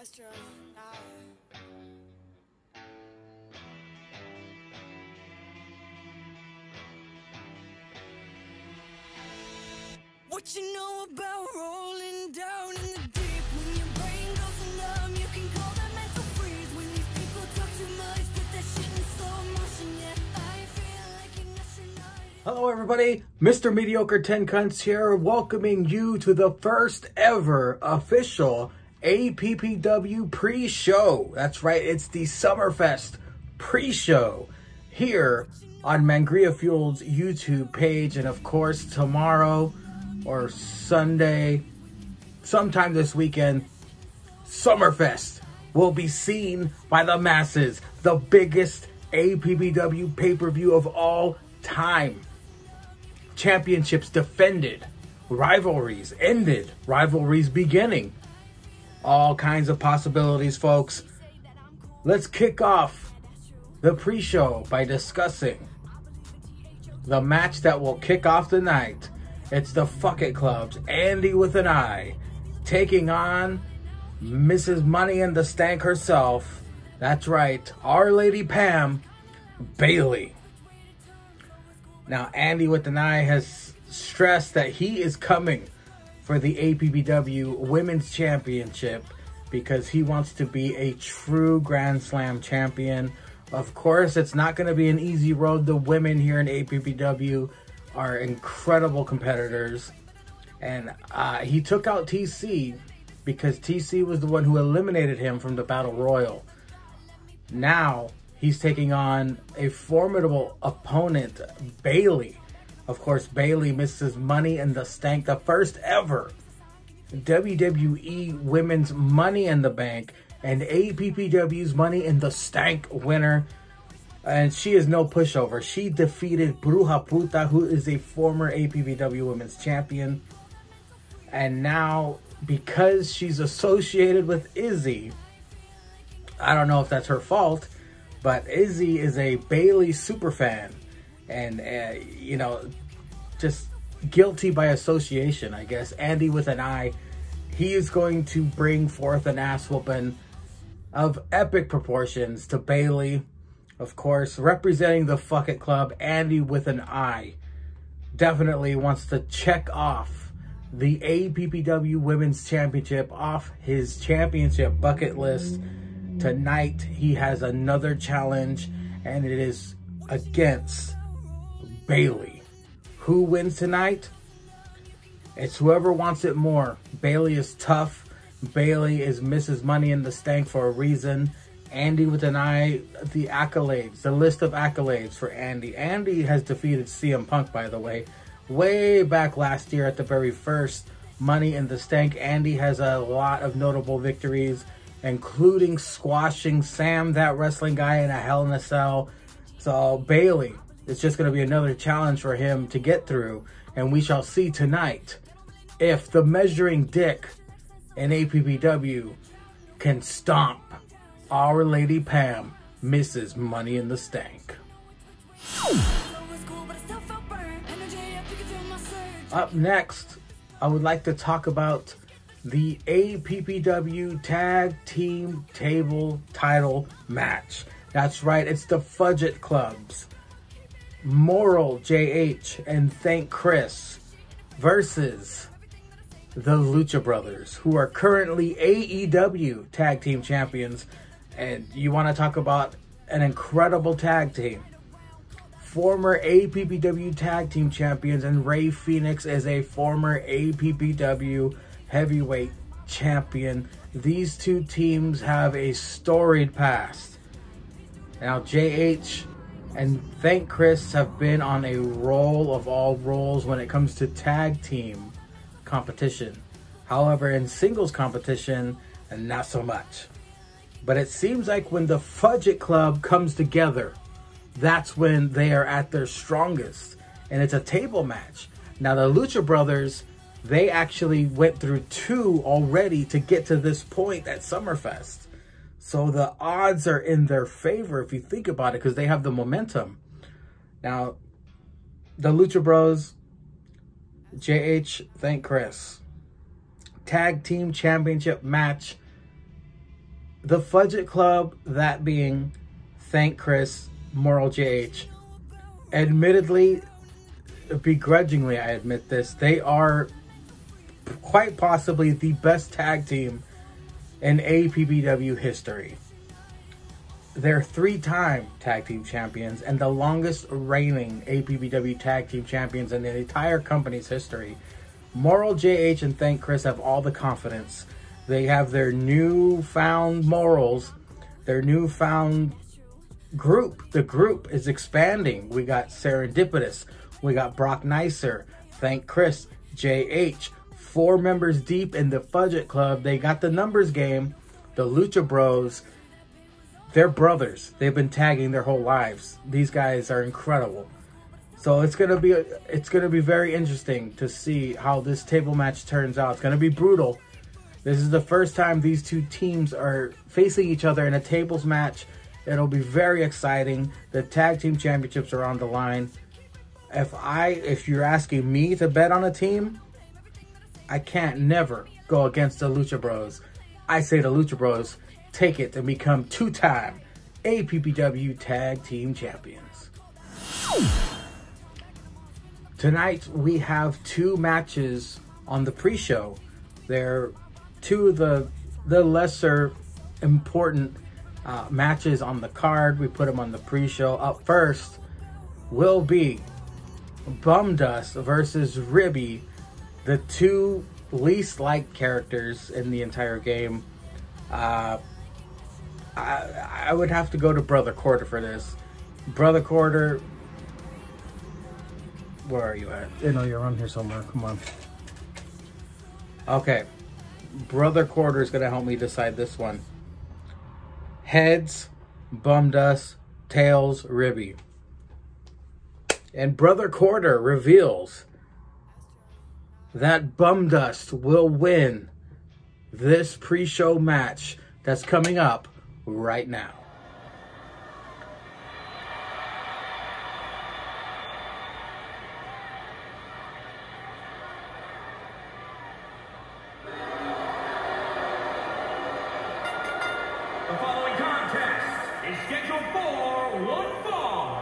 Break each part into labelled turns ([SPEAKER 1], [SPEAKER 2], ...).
[SPEAKER 1] What you know about rolling down in the deep? When your brain goes numb, you can call that mental freeze. When these people talk too much, put that shit in slow motion. Yeah, I feel like an astronaut.
[SPEAKER 2] Hello everybody, Mr. Mediocre 10 Cunts here, welcoming you to the first ever official APPW pre-show. That's right, it's the Summerfest pre-show here on Mangria Fuel's YouTube page. And of course, tomorrow or Sunday, sometime this weekend, Summerfest will be seen by the masses. The biggest APPW pay-per-view of all time. Championships defended, rivalries ended, rivalries beginning. All kinds of possibilities, folks. Let's kick off the pre-show by discussing the match that will kick off the night. It's the Fuck It Club's Andy with an I taking on Mrs. Money in the Stank herself. That's right, Our Lady Pam, Bailey. Now, Andy with an I has stressed that he is coming for the APPW Women's Championship because he wants to be a true Grand Slam champion. Of course, it's not going to be an easy road. The women here in APPW are incredible competitors. And he took out TC because TC was the one who eliminated him from the Battle Royal. Now, he's taking on a formidable opponent, Bailey. Of course, Bailey, Mrs. Money in the Stank, the first ever WWE Women's Money in the Bank and APPW's Money in the Stank winner. And she is no pushover. She defeated Bruja Puta, who is a former APPW Women's Champion. And now, because she's associated with Izzy, I don't know if that's her fault, but Izzy is a Bailey superfan. And, you know, just guilty by association, I guess. Andy with an I, he is going to bring forth an ass whooping of epic proportions to Bailey. Of course, representing the Fuck It Club, Andy with an I definitely wants to check off the APPW Women's Championship off his championship bucket list. Tonight, he has another challenge, and it is against Bailey. Who wins tonight? It's whoever wants it more. Bailey is tough. Bailey is Mrs. Money in the Stank for a reason. Andy with an I, the accolades, the list of accolades for Andy. Andy has defeated CM Punk, by the way, way back last year at the very first Money in the Stank. Andy has a lot of notable victories, including squashing Sam, that wrestling guy, in a Hell in a Cell. So Bailey, it's just going to be another challenge for him to get through. And we shall see tonight if the measuring dick in APPW can stomp Our Lady Pam, Mrs. Money in the Stank. Up next, I would like to talk about the APPW Tag Team Table Title Match. That's right, it's the Fudge It Clubs, Moral JH and Thank Chris versus the Lucha Brothers, who are currently AEW Tag Team Champions. And you want to talk about an incredible tag team. Former APPW Tag Team Champions, and Ray Phoenix is a former APPW Heavyweight Champion. These two teams have a storied past. Now, JH and Thank Chris have been on a roll of all rolls when it comes to tag team competition. However, in singles competition, not so much. But it seems like when the Fudge It Club comes together, that's when they are at their strongest. And it's a table match. Now, the Lucha Brothers, they actually went through two already to get to this point at Summerfest. So the odds are in their favor if you think about it, because they have the momentum. Now, the Lucha Bros, JH, Thank Chris. Tag Team Championship match. The Fudget Club, that being Thank Chris, Moral JH, admittedly, begrudgingly I admit this, they are quite possibly the best tag team in APPW history. They're 3-time tag team champions and the longest reigning APPW tag team champions in the entire company's history. Moral JH and Thank Chris have all the confidence. They have their newfound morals, their newfound group. The group is expanding. We got Serendipitous, we got Brock Nicer, Thank Chris, JH, 4 members deep in the Fudget Club. They got the numbers game, the Lucha Bros. They're brothers. They've been tagging their whole lives. These guys are incredible. So it's gonna be very interesting to see how this table match turns out. It's gonna be brutal. This is the first time these two teams are facing each other in a tables match. It'll be very exciting. The tag team championships are on the line. If you're asking me to bet on a team, I can't never go against the Lucha Bros. I say the Lucha Bros take it and become 2-time APPW Tag Team Champions. Tonight we have 2 matches on the pre-show. They're 2 of the lesser important matches on the card. We put them on the pre-show. Up first will be Bum Dust versus Ribbie, the 2 least liked characters in the entire game. I would have to go to Brother Quarter for this. Brother Quarter, where are you at? I know you're around here somewhere. Come on. Okay. Brother Quarter is going to help me decide this one. Heads, Bum Dust, tails, Ribbie. And Brother Quarter reveals that Bum Dust will win this pre-show match that's coming up right now.
[SPEAKER 3] The following contest is scheduled for one fall.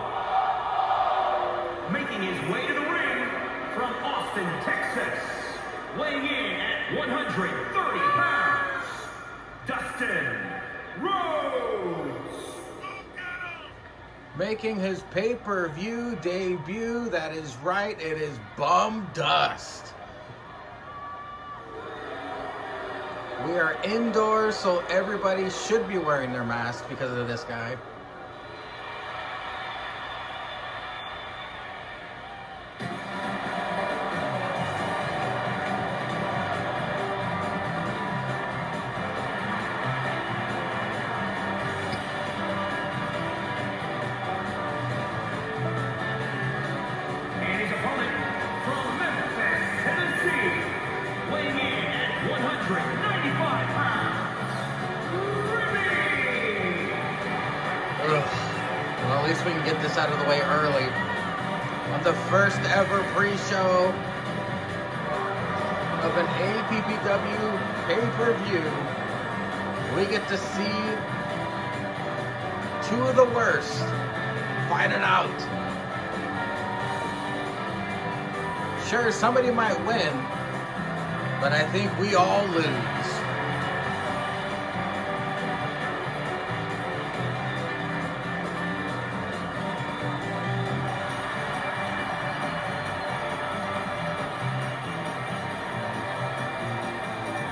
[SPEAKER 3] Making his way to the ring from Austin, Texas, weighing in at 130 pounds, Dustin Rhodes.
[SPEAKER 2] Making his pay-per-view debut, that is right, it is Bum Dust. We are indoors, so everybody should be wearing their mask because of this guy.
[SPEAKER 3] And his opponent from Memphis, Tennessee, weighing in at 195 pounds, ribbie.
[SPEAKER 2] Well, at least we can get this out of the way early. On the first ever pre-show of an APPW pay-per-view, we get to see 2 of the worst fight it out. Sure, somebody might win, but I think we all lose.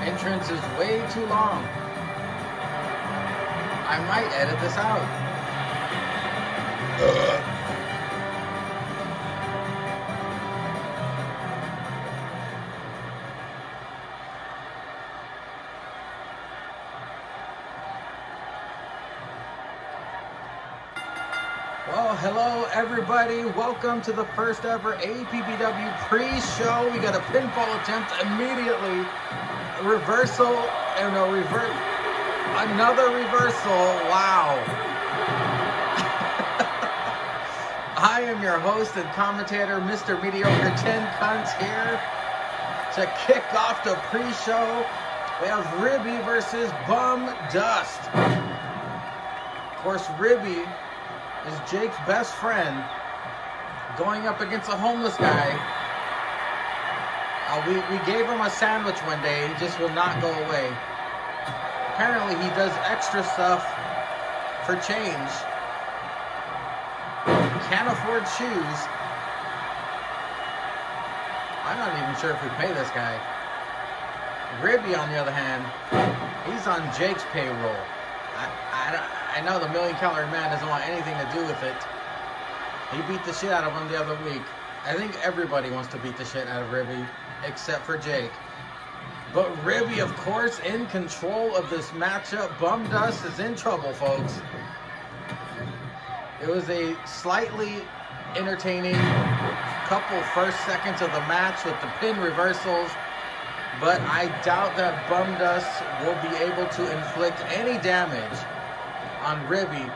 [SPEAKER 2] Entrance is way too long. I might edit this out. Well, hello everybody. Welcome to the first ever APPW pre-show. We got a pinfall attempt immediately. Reversal and another reversal. Wow. I am your host and commentator, Mr. Mediocre 10 Cunts, here to kick off the pre-show We have Ribbie versus Bum Dust. Of course, Ribbie is Jake's best friend going up against a homeless guy. We gave him a sandwich one day. He just will not go away. Apparently, he does extra stuff for change. Can't afford shoes. I'm not even sure if we pay this guy. Ribbie, on the other hand, he's on Jake's payroll. I know the $1 Million Calorie Man doesn't want anything to do with it. He beat the shit out of him the other week. I think everybody wants to beat the shit out of Ribbie, except for Jake. But Ribbie, of course, in control of this matchup. Bum Dust is in trouble, folks. It was a slightly entertaining couple first seconds of the match with the pin reversals, but I doubt that Bum Dust will be able to inflict any damage on Ribbie,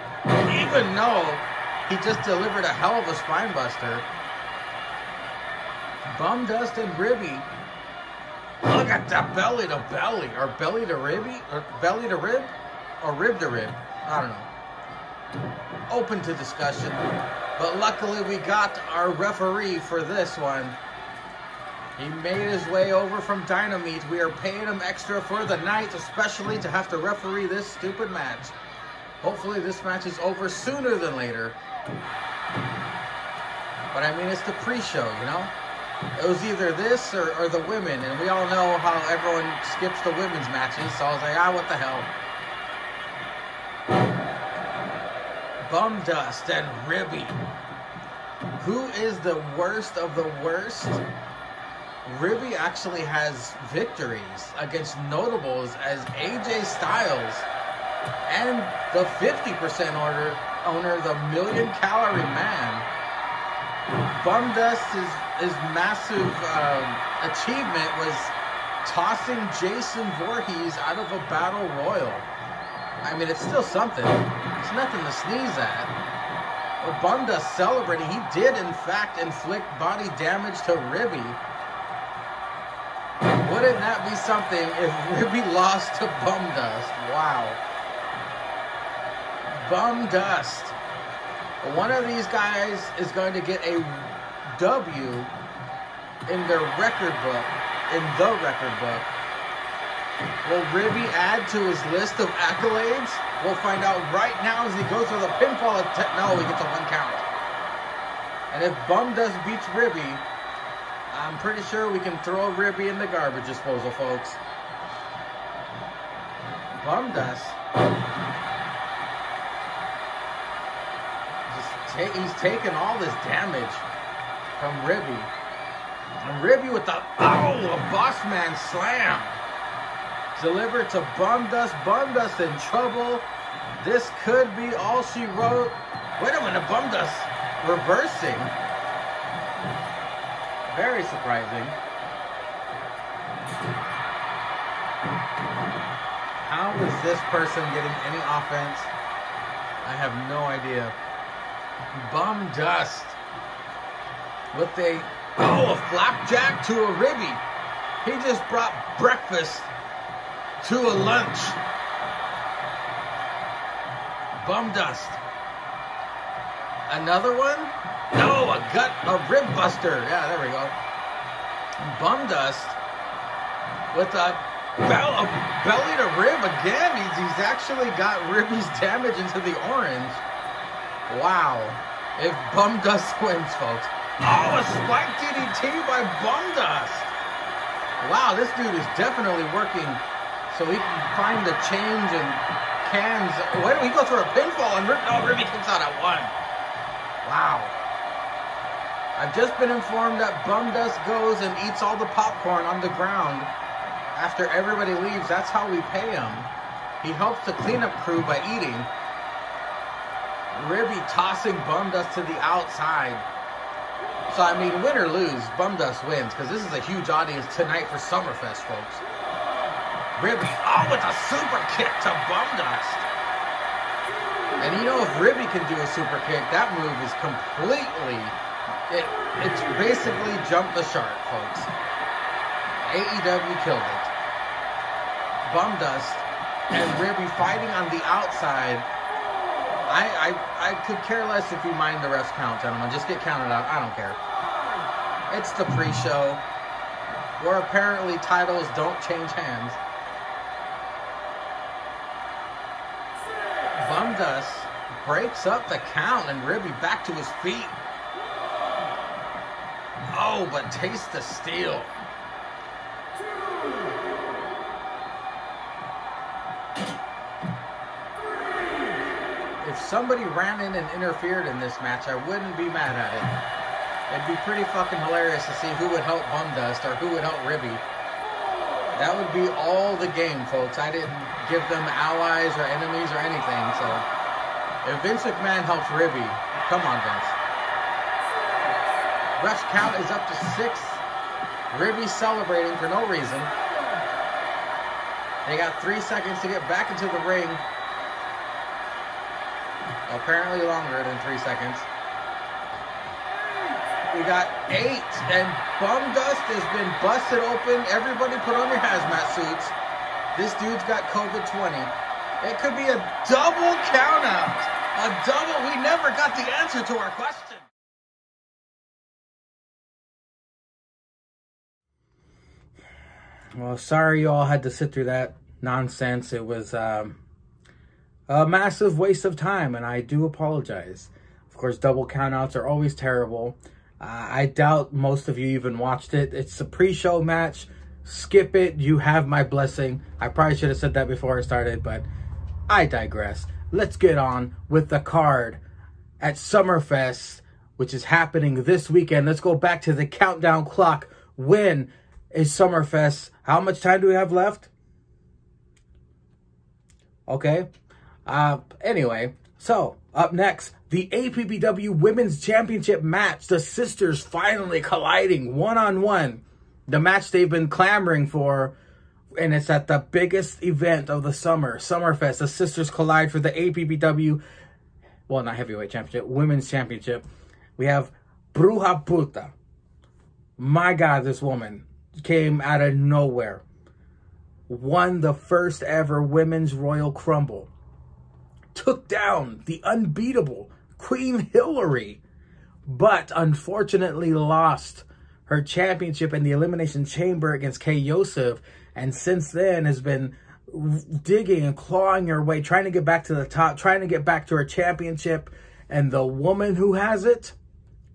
[SPEAKER 2] even though he just delivered a hell of a spine buster. Bum Dust and Ribbie. Look at that belly to belly, or belly to Ribbie, or belly to rib, or rib to rib. I don't know. Open to discussion. But luckily we got our referee for this one. He made his way over from Dynamite. We are paying him extra for the night, especially to have to referee this stupid match. Hopefully this match is over sooner than later. But I mean, it's the pre-show, you know? It was either this or the women, and we all know how everyone skips the women's matches, so I was like, what the hell. Bum Dust and Ribbie. Who is the worst of the worst? Ribbie actually has victories against notables as AJ Styles and the 50% owner, the $1 Million Calorie Man. Bum Dust's massive achievement was tossing Jason Voorhees out of a battle royal. I mean, it's still something. It's nothing to sneeze at. But Bum Dust celebrating. He did, in fact, inflict body damage to Ribbie. Wouldn't that be something if Ribbie lost to Bum Dust? Wow. Bum Dust. One of these guys is going to get a W in their record book, in the record book. Will Ribbie add to his list of accolades? We'll find out right now as he goes for the pinfall attempt. No, he gets a 1 count. And if Bum Dust beats Ribbie, I'm pretty sure we can throw Ribbie in the garbage disposal, folks. Bum Dust. He's taking all this damage from Ribbie. And Ribbie with the, a boss man slam. Delivered to Bum Dust. Bum Dust in trouble. This could be all she wrote. Wait a minute, Bum Dust reversing. Very surprising. How is this person getting any offense? I have no idea. Bum Dust with a flapjack to a Ribbie. He just brought breakfast to a lunch. Bum Dust. Another one? No, a rib buster. Yeah, there we go. Bum Dust with a belly to rib again. He's actually got Ribbie's damage into the orange. Wow. If Bum Dust wins, folks. Oh, a spike DDT by Bum Dust. Wow, this dude is definitely working so he can find the change and cans. Wait, he goes for a pinfall and Ribbie kicks out at 1. Wow. I've just been informed that Bum Dust goes and eats all the popcorn on the ground after everybody leaves. That's how we pay him. He helps the cleanup crew by eating. Ribbie tossing Bum Dust to the outside. So, I mean, win or lose, Bum Dust wins, because this is a huge audience tonight for Summerfest, folks. Ribbie, with a super kick to Bum Dust. And you know, if Ribbie can do a super kick, that move is completely, it's basically jumped the shark, folks. AEW killed it. Bumdust and Ribbie fighting on the outside. I could care less if you mind the ref's count, gentlemen. Just get counted out. I don't care. It's the pre-show, where apparently titles don't change hands. Bumdust breaks up the count and Ribbie back to his feet. Oh, but taste the steel. If somebody ran in and interfered in this match, I wouldn't be mad at it. It'd be pretty fucking hilarious to see who would help Bumdust or who would help Ribbie. That would be all the game, folks. I didn't give them allies or enemies or anything, so if Vince McMahon helps Ribbie, come on, Vince. Ref's count is up to 6. Ribbie celebrating for no reason. They got 3 seconds to get back into the ring. Apparently longer than 3 seconds. We got 8, and Bumdust has been busted open. Everybody put on your hazmat suits. This dude's got COVID-20. It could be a double count out. A double. We never got the answer to our question. Well, sorry you all had to sit through that nonsense. It was a massive waste of time, and I do apologize. Of course, double countouts are always terrible. I doubt most of you even watched it. It's a pre-show match. Skip it. You have my blessing. I probably should have said that before I started, but I digress. Let's get on with the card at Summerfest, which is happening this weekend. Let's go back to the countdown clock. When is Summerfest? How much time do we have left? Okay. Anyway, so up next, the APPW Women's Championship match. The sisters finally colliding one-on-one. The match they've been clamoring for, and it's at the biggest event of the summer, Summerfest. The sisters collide for the APPW, well, not heavyweight championship, Women's Championship. We have Bruja Puta. My God, this woman came out of nowhere. Won the first ever Women's Royal Crumble. Took down the unbeatable Queen Hillary, but unfortunately lost her championship in the Elimination Chamber against Kay Yosef, and since then has been digging and clawing her way, trying to get back to the top, trying to get back to her championship. And the woman who has it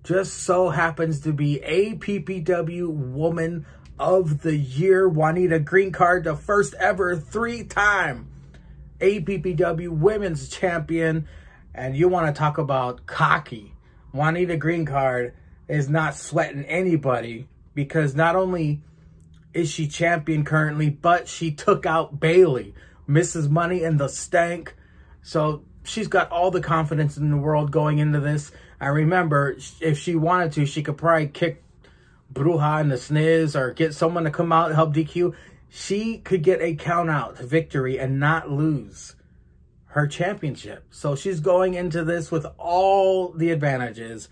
[SPEAKER 2] just so happens to be APPW Woman of the Year, Juanita Green Card, the first ever 3-time APPW Women's Champion. And you want to talk about cocky. Juanita Green Card is not sweating anybody, because not only is she champion currently, but she took out Bailey, Mrs. Money and the Stank. So she's got all the confidence in the world going into this. I remember, if she wanted to, she could probably kick Bruja in the sniz or get someone to come out and help DQ. She could get a count-out victory and not lose her championship. So she's going into this with all the advantages.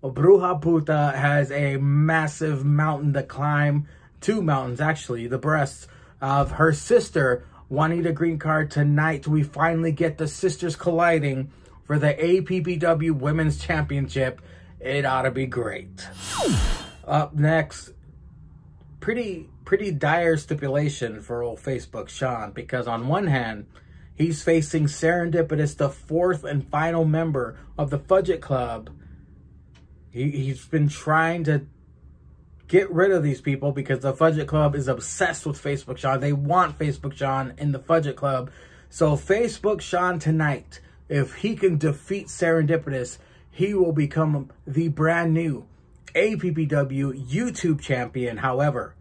[SPEAKER 2] Bruja Puta has a massive mountain to climb. 2 mountains, actually. The breasts of her sister, Juanita Green Card. Tonight, we finally get the sisters colliding for the APPW Women's Championship. It ought to be great. Up next, pretty dire stipulation for old Facebook Sean, because on one hand, he's facing Serendipitous, the 4th and final member of the Fudget Club. He's been trying to get rid of these people because the Fudget Club is obsessed with Facebook Sean. They want Facebook Sean in the Fudget Club. So Facebook Sean tonight, if he can defeat Serendipitous, he will become the brand new APPW YouTube champion. However,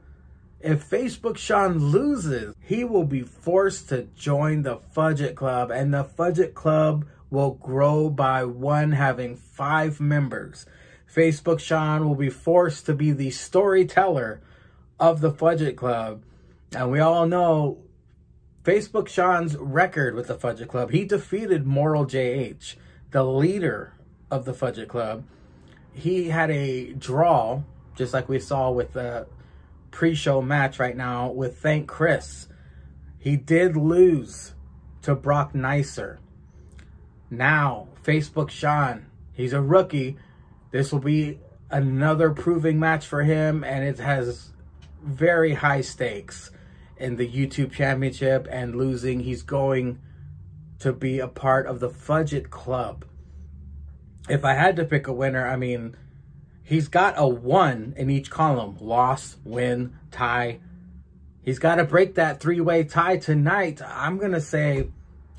[SPEAKER 2] if Facebook Sean loses, he will be forced to join the Fudget Club, and the Fudget Club will grow by 1, having 5 members. Facebook Sean will be forced to be the storyteller of the Fudget Club. And we all know Facebook Sean's record with the Fudget Club. He defeated Moral JH, the leader of the Fudget Club. He had a draw, just like we saw with the pre-show match right now with Thank Chris. He did lose to Brock Nicer. Now, Facebook Sean, he's a rookie. This will be another proving match for him, and it has very high stakes in the YouTube Championship, and losing, he's going to be a part of the Fudget Club. If I had to pick a winner, I mean, he's got a 1 in each column. Loss, win, tie. He's got to break that 3-way tie tonight. I'm going to say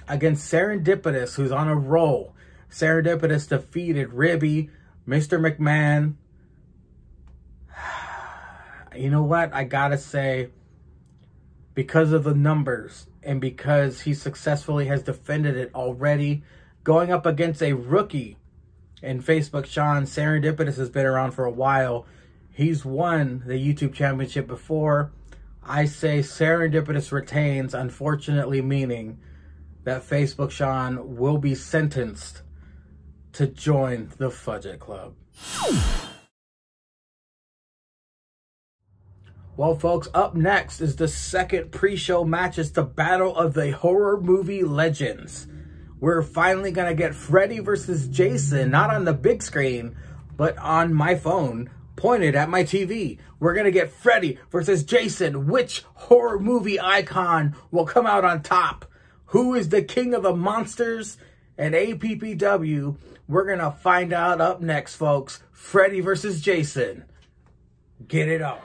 [SPEAKER 2] against Serendipitous, who's on a roll. Serendipitous defeated Ribbie, Mr. McMahon. You know what? I got to say, because of the numbers and because he successfully has defended it already, going up against a rookie in Facebook Sean, Serendipitous has been around for a while. He's won the YouTube Championship before. I say Serendipitous retains, unfortunately meaning that Facebook Sean will be sentenced to join the Fudget Club. Well, folks, up next is the second pre-show match. It's the Battle of the Horror Movie Legends. We're finally going to get Freddy versus Jason, not on the big screen, but on my phone, pointed at my TV. We're going to get Freddy versus Jason. Which horror movie icon will come out on top? Who is the king of the monsters? And APPW, we're going to find out up next, folks. Freddy versus Jason. Get it up.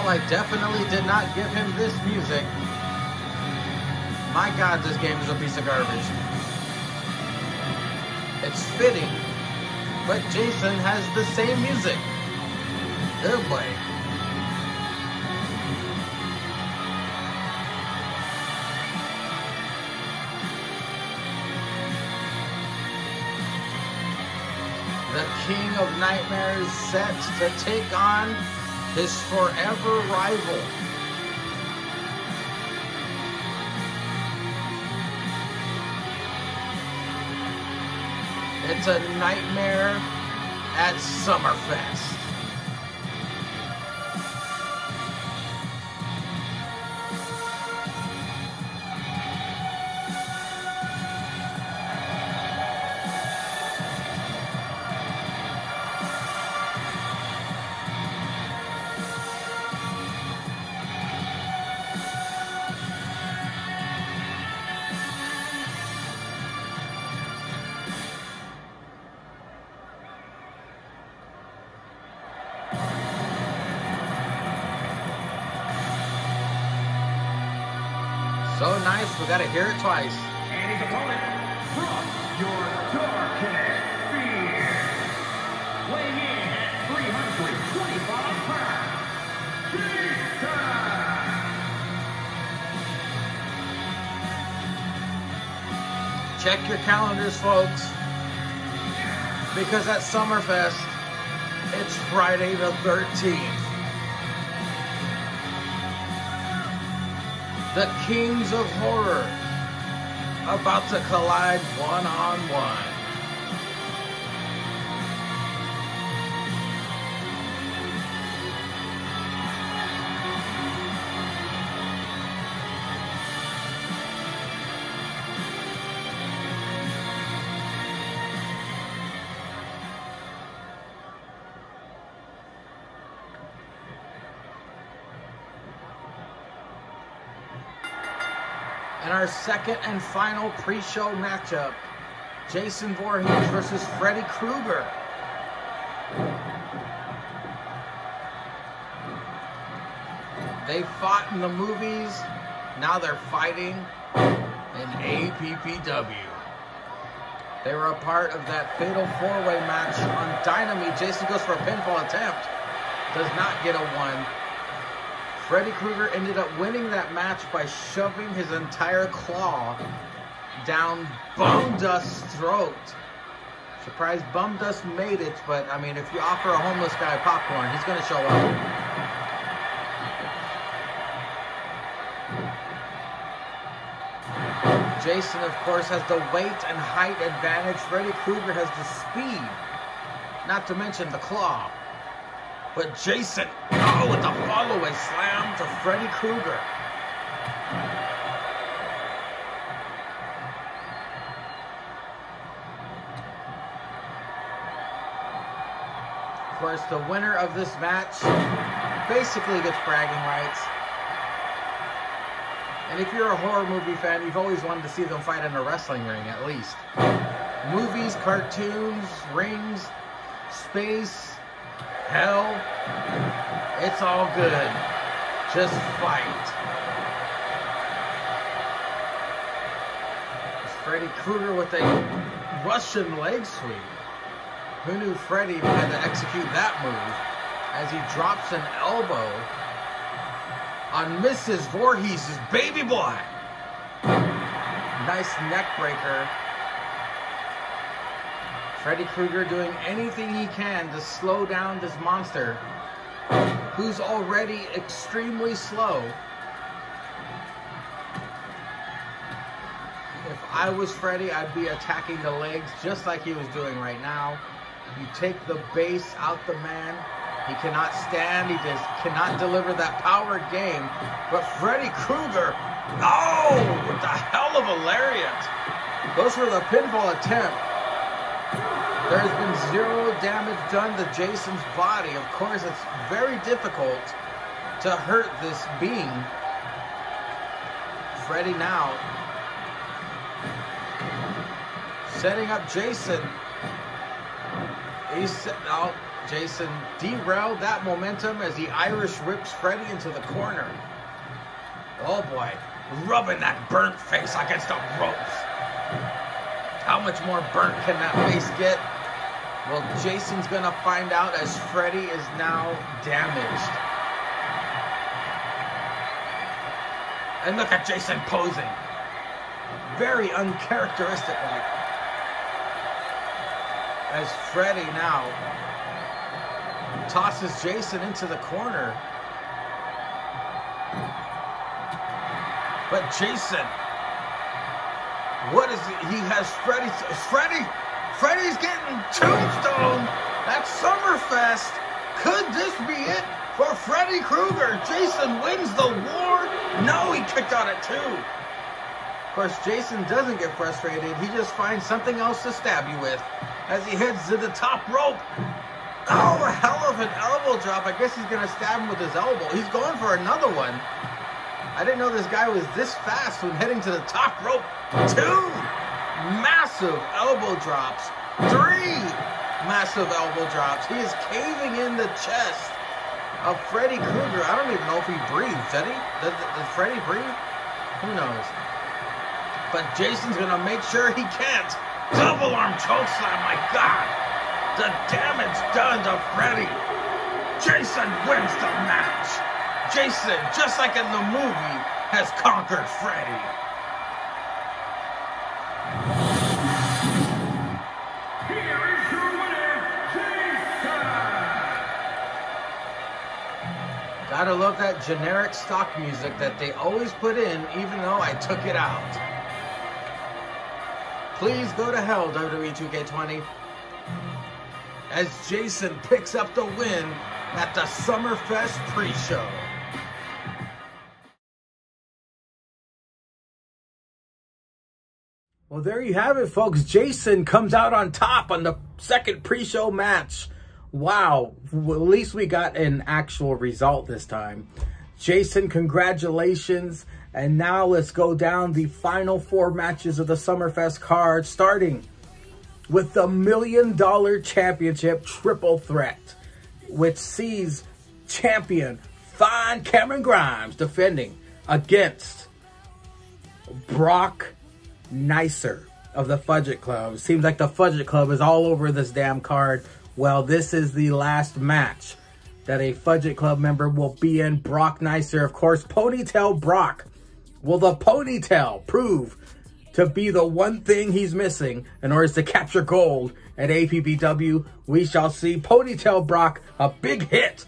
[SPEAKER 4] I definitely did not give him this music. My God, this game is a piece of garbage. It's fitting, but Jason has the same music. Oh boy. The King of Nightmares set to take on his forever rival. It's a nightmare at Summerfest. So nice, we gotta hear it twice.
[SPEAKER 3] And his opponent from your darkest fear, weighing in at 325 pounds, Jason!
[SPEAKER 4] Check your calendars, folks, because at Summerfest, it's Friday the 13th. The Kings of Horror about to collide one-on-one. And our second and final pre-show matchup, Jason Voorhees versus Freddy Krueger. They fought in the movies, now they're fighting in APPW. They were a part of that fatal four-way match on Dynamite. Jason goes for a pinfall attempt, does not get a one. Freddy Krueger ended up winning that match by shoving his entire claw down Bum Dust's throat. Surprised Bum Dust made it, but I mean, if you offer a homeless guy popcorn, he's going to show up. Jason, of course, has the weight and height advantage. Freddy Krueger has the speed, not to mention the claw. But Jason, oh, with the follow-away slam to Freddy Krueger. Of course, the winner of this match basically gets bragging rights. And if you're a horror movie fan, you've always wanted to see them fight in a wrestling ring, at least. Movies, cartoons, rings, space, hell, it's all good. Just fight. It's Freddy Krueger with a Russian leg sweep. Who knew Freddy had to execute that move as he drops an elbow on Mrs. Voorhees' baby boy. Nice neck breaker. Freddy Krueger doing anything he can to slow down this monster who's already extremely slow. If I was Freddy, I'd be attacking the legs just like he was doing right now. You take the base out the man. He cannot stand. He just cannot deliver that power game. But Freddy Krueger, oh, with the hell of a lariat. Goes for the pinfall attempt. There has been zero damage done to Jason's body. Of course, it's very difficult to hurt this being. Freddy now setting up Jason. Jason derailed that momentum as he Irish whips Freddy into the corner. Oh boy, rubbing that burnt face against the ropes. How much more burnt can that face get? Well, Jason's gonna find out as Freddy is now damaged. And look at Jason posing. Very uncharacteristic like. As Freddy now tosses Jason into the corner. But Jason, what is it? He has Freddy's getting tombstone at Summerfest. Could this be it for Freddy Krueger? Jason wins the war? No, he kicked out at 2. Of course, Jason doesn't get frustrated. He just finds something else to stab you with as he heads to the top rope. Oh, a hell of an elbow drop. I guess he's going to stab him with his elbow. He's going for another one. I didn't know this guy was this fast when heading to the top rope. 2 massive elbow drops. 3 massive elbow drops. He is caving in the chest of Freddy Krueger. I don't even know if he breathes. Did he? Did Freddy breathe? Who knows? But Jason's going to make sure he can't. Double arm chokeslam, my God. The damage done to Freddy. Jason wins the match. Jason, just like in the movie, has conquered Freddy.
[SPEAKER 3] Here is your winner, Jason.
[SPEAKER 4] Gotta love that generic stock music that they always put in, even though I took it out. Please go to hell, WWE 2K20. As Jason picks up the win at the Summerfest Preshow.
[SPEAKER 2] Well, there you have it, folks. Jason comes out on top on the second pre-show match. Wow. Well, at least we got an actual result this time. Jason, congratulations. And now let's go down the final 4 matches of the Summerfest card, starting with the $1 Million Championship Triple Threat, which sees champion Fine Cameron Grimes defending against Brock Nicer of the Fudget Club. It seems like the Fudget Club is all over this damn card. Well, this is the last match that a Fudget Club member will be in, Brock Nicer. Of course, Ponytail Brock. Will the ponytail prove to be the one thing he's missing in order to capture gold at APPW? We shall see. Ponytail Brock, a big hit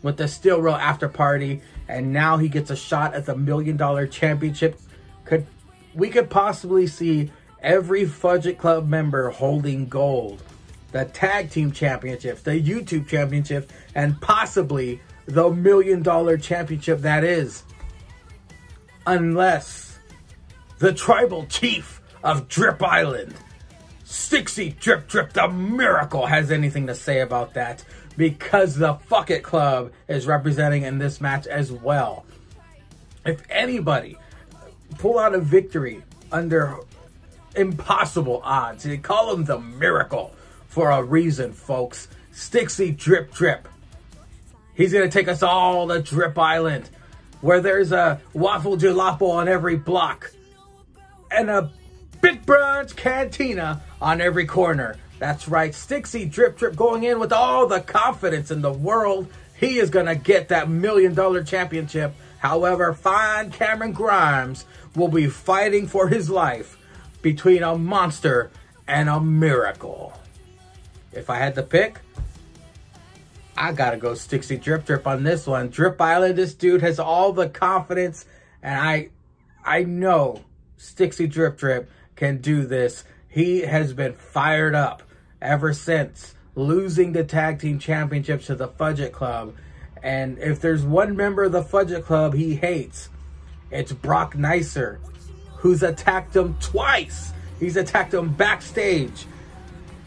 [SPEAKER 2] with the Steel Rail After Party, and now he gets a shot at the $1 Million Championship. We could possibly see every Fudget Club member holding gold. The Tag Team Championships, the YouTube Championship, and possibly the $1 Million Championship that is. Unless the Tribal Chief of Drip Island, Stixie Drip Drip the Miracle, has anything to say about that, because the Fudget Club is representing in this match as well. If anybody pull out a victory under impossible odds, they call him the Miracle for a reason, folks. Stixie Drip Drip. He's going to take us all to Drip Island, where there's a waffle jalopy on every block and a big brunch cantina on every corner. That's right, Stixie Drip Drip going in with all the confidence in the world. He is going to get that $1 Million Championship. However, fine Cameron Grimes will be fighting for his life between a monster and a miracle. If I had to pick, I gotta go Stixie Drip Drip on this one. Drip Island, this dude has all the confidence, and I know Stixie Drip Drip can do this. He has been fired up ever since losing the Tag Team Championships to the Fudget Club. And if there's one member of the Fudget Club he hates, it's Brock Nicer, who's attacked him twice. He's attacked him backstage.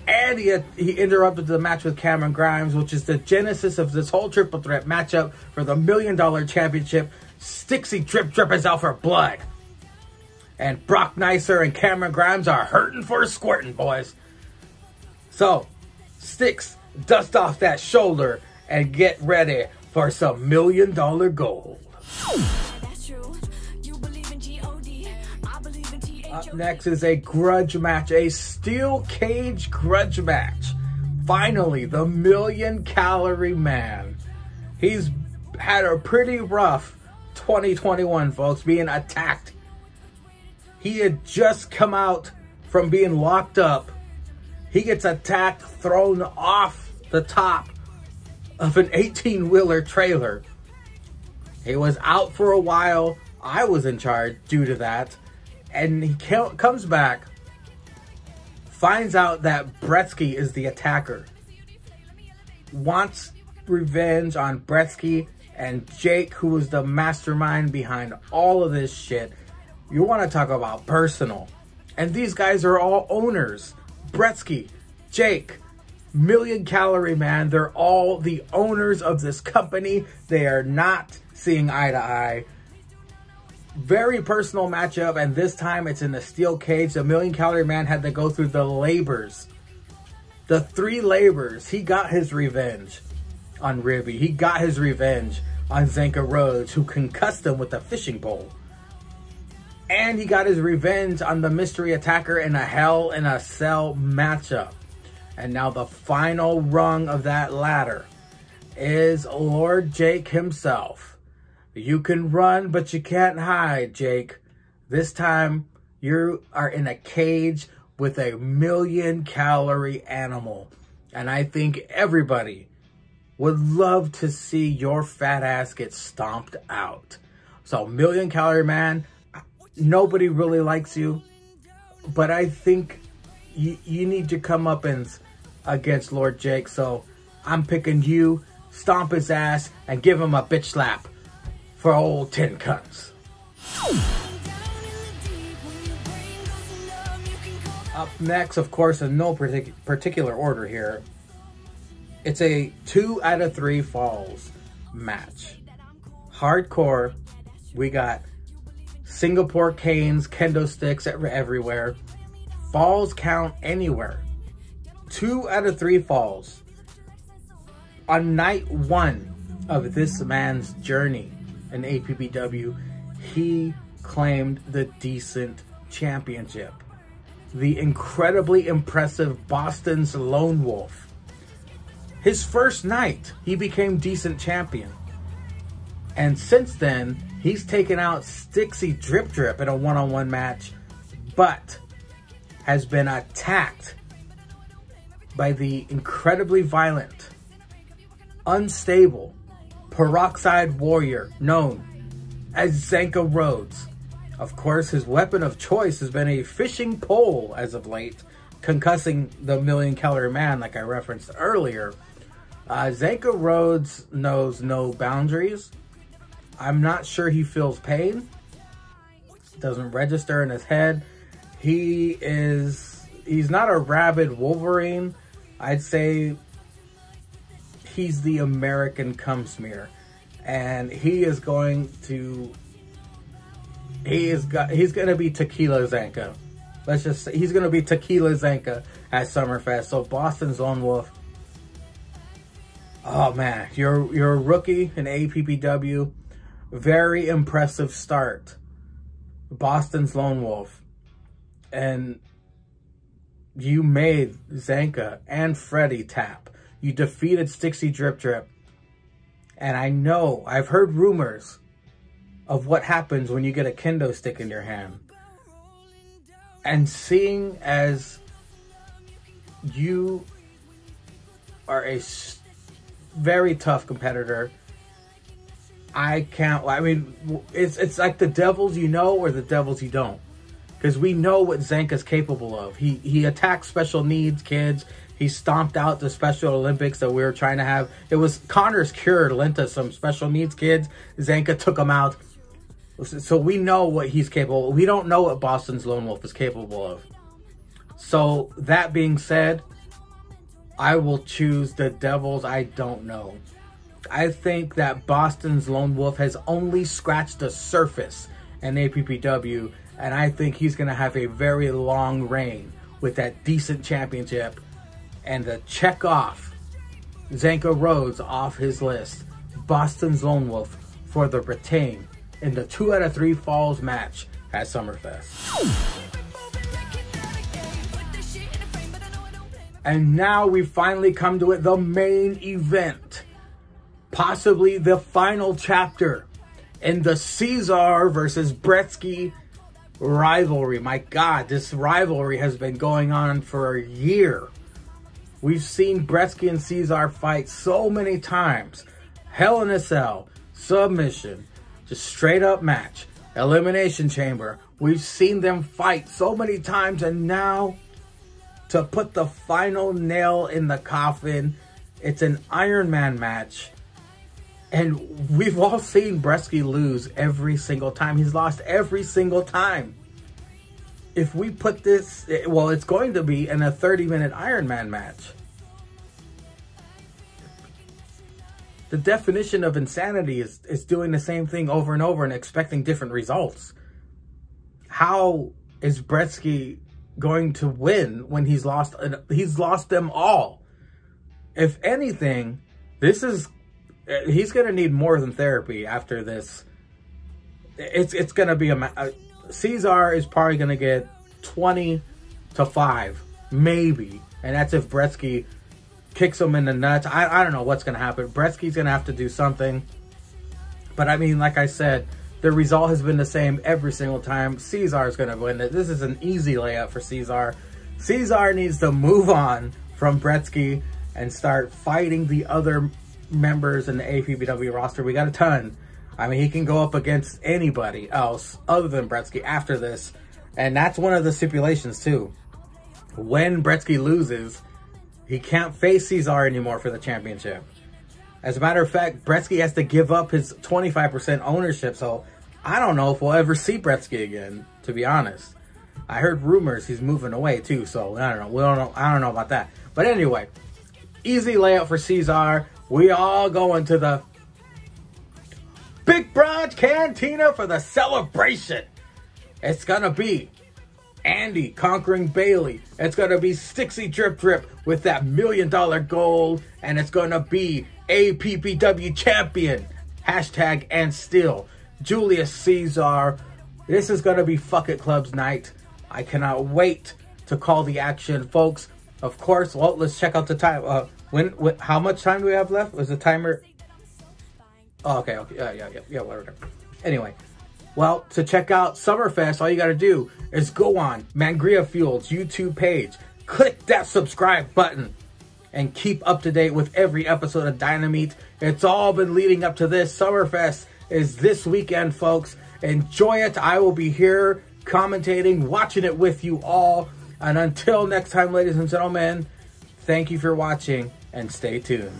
[SPEAKER 2] And he interrupted the match with Cameron Grimes, which is the genesis of this whole triple threat matchup for the $1 Million Championship. Stixie Drip Drip is out for blood. And Brock Nicer and Cameron Grimes are hurting for squirting, boys. So, Stix, dust off that shoulder and get ready for some $1 Million gold. Up next is a grudge match, a steel cage grudge match. Finally, the $1 Million Calorie Man. He's had a pretty rough 2021, folks, being attacked. He had just come out from being locked up. He gets attacked, thrown off the top of an 18-wheeler trailer. He was out for a while. I was in charge due to that. And he comes back, finds out that Bretsky is the attacker, wants revenge on Bretsky and Jake, who was the mastermind behind all of this shit. You want to talk about personal. And these guys are all owners. Bretsky, Jake, $1 Million Calorie Man, they're all the owners of this company. They are not seeing eye to eye. Very personal matchup, and this time it's in the steel cage. The $1 Million Calorie Man had to go through the labors. The 3 labors. He got his revenge on Ribbie. He got his revenge on Zanka Rhodes, who concussed him with a fishing pole. And he got his revenge on the mystery attacker in a Hell in a Cell matchup. And now the final rung of that ladder is Lord Jake himself. You can run, but you can't hide, Jake. This time, you are in a cage with a $1 Million Calorie animal. And I think everybody would love to see your fat ass get stomped out. So, $1 Million Calorie Man, nobody really likes you. But I think you need to come up against Lord Jake. So, I'm picking you, stomp his ass, and give him a bitch slap for old Tin Cunts. Up next, of course, in no particular order here, it's a 2 out of 3 falls match. Hardcore, we got Singapore canes, kendo sticks everywhere. Falls count anywhere. 2 out of 3 falls. On night 1 of this man's journey in APPW, he claimed the decent championship. The incredibly impressive Boston's Lone Wolf His first night, he became decent champion. And since then, he's taken out Stixie Drip Drip in a one-on-one match, but has been attacked by the incredibly violent, unstable, peroxide warrior known as Zanka Rhodes. Of course, his weapon of choice has been a fishing pole as of late, concussing the $1 Million Calorie Man like I referenced earlier. Zanka Rhodes knows no boundaries. I'm not sure he feels pain. Doesn't register in his head. He's not a rabid Wolverine. I'd say he's the American cum smear. And he's going to be Tequila Zanka. Let's just say he's going to be Tequila Zanka at Summerfest. So Boston's Lone Wolf. Oh man, you're a rookie in APPW. Very impressive start. Boston's Lone Wolf. And you made Zanka and Freddy tap. You defeated Stixie Drip Drip. And I know, I've heard rumors of what happens when you get a kendo stick in your hand. And seeing as you are a very tough competitor, it's like the devils you know or the devils you don't. Because we know what Zanka's capable of. He attacks special needs kids. He stomped out the Special Olympics that we were trying to have. It was Connor's cure lent us some special needs kids. Zanka took them out. So we know what he's capable of. We don't know what Boston's Lone Wolf is capable of. So that being said, I will choose the devils I don't know. I think that Boston's Lone Wolf has only scratched the surface in APPW, and I think he's going to have a very long reign with that decent championship and to check off Zanka Rhodes off his list. Boston's Lone Wolf for the retain in the 2 out of 3 falls match at Summerfest. And now we finally come to it, the main event. Possibly the final chapter in the Caesar versus Bretsky rivalry. My God, this rivalry has been going on for a year. We've seen Bretsky and Caesar fight so many times. Hell in a Cell, submission, just straight up match, elimination chamber. We've seen them fight so many times, and now to put the final nail in the coffin, it's an Iron Man match. And we've all seen Bretsky lose every single time. He's lost every single time. If we put this, well, it's going to be in a 30-minute Iron Man match. The definition of insanity is doing the same thing over and over and expecting different results. How is Bretsky going to win when he's lost them all? If anything, he's going to need more than therapy after this. It's going to be Caesar is probably going to get 20-5, maybe. And that's if Bretsky kicks him in the nuts. I don't know what's going to happen. Bretsky's going to have to do something. But I mean, like I said, the result has been the same every single time. Caesar is going to win it. This is an easy layup for Caesar. Caesar needs to move on from Bretsky and start fighting the other members in the APPW roster. We got a ton. I mean, he can go up against anybody else other than Bretsky after this. And that's one of the stipulations too. When Bretsky loses, he can't face Caesar anymore for the championship. As a matter of fact, Bretsky has to give up his 25% ownership. So I don't know if we'll ever see Bretsky again, to be honest. I heard rumors he's moving away too. So I don't know. I don't know about that. But anyway, easy layup for Caesar. We all going to the Big Bronze Cantina for the celebration. It's going to be Andy conquering Bailey. It's going to be Stixie Drip Drip with that $1 million gold. And it's going to be APPW champion. Hashtag and still Julius Caesar. This is going to be Fuck It Club's night. I cannot wait to call the action, folks. Of course, well, let's check out the time. How much time do we have left? Was the timer? Oh, okay. Yeah, whatever. Anyway, well, to check out Summerfest, all you got to do is go on Mangria Fuel's YouTube page, click that subscribe button, and keep up to date with every episode of Dynamite. It's all been leading up to this. Summerfest is this weekend, folks. Enjoy it. I will be here commentating, watching it with you all. And until next time, ladies and gentlemen, thank you for watching and stay tuned.